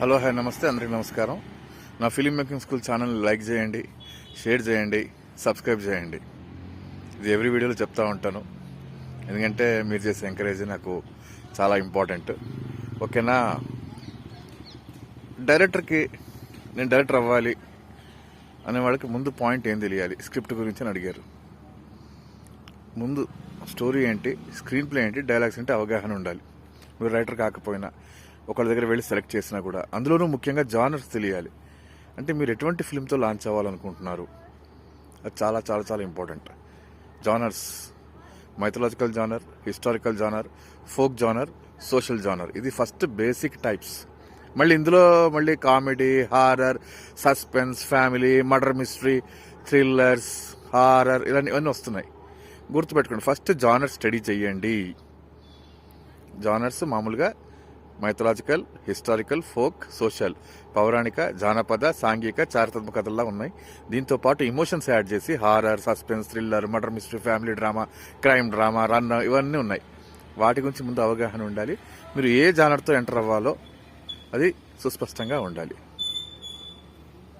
Hello hi నమస్తే, అందరికీ నమస్కారం. నా film making school channel like చేయండి, షేర్ చేయండి, సబ్స్క్రైబ్ చేయండి. ఇది ఎవ్రీ వీడియోలో చెప్తా ఉంటాను, ఎందుకంటే మీరు చేసే ఎంకరేజ్ నాకు చాలా ఇంపార్టెంట్. ఓకేనా? డైరెక్టర్కి నేను డైరెక్టర్ అవ్వాలి అనేవాడికి ముందు పాయింట్ ఏం తెలియాలి, స్క్రిప్ట్ గురించి అని అడిగారు. ముందు స్టోరీ ఏంటి, స్క్రీన్ ప్లే ఏంటి, డైలాగ్స్ ఏంటి అవగాహన ఉండాలి. మీరు రైటర్ కాకపోయినా ఒకళ్ళ దగ్గర వెళ్ళి సెలెక్ట్ చేసినా కూడా అందులోనూ ముఖ్యంగా జానర్స్ తెలియాలి. అంటే మీరు ఎటువంటి ఫిల్మ్తో లాంచ్ అవ్వాలనుకుంటున్నారు, అది చాలా చాలా చాలా important. Genres: mythological genre, historical genre, folk genre, social genre. ఇది ఫస్ట్ బేసిక్ టైప్స్. మళ్ళీ ఇందులో మళ్ళీ comedy, horror, suspense, family, murder mystery, thrillers, horror ఇవన్నీ వస్తున్నాయి. గుర్తుపెట్టుకోండి, ఫస్ట్ జానర్ స్టడీ చేయండి. జానర్స్ మామూలుగా మైథలాజికల్, హిస్టారికల్, ఫోక్, సోషల్, పౌరాణిక, జానపద, సాంఘిక, చారిత్రాత్మక కథల్లా ఉన్నాయి. దీంతో పాటు ఇమోషన్స్ యాడ్ చేసి horror, suspense, thriller, murder mystery, family drama, crime drama, run ఇవన్నీ ఉన్నాయి. వాటి గురించి ముందు అవగాహన ఉండాలి. మీరు ఏ జానర్తో ఎంటర్ అవ్వాలో అది సుస్పష్టంగా ఉండాలి.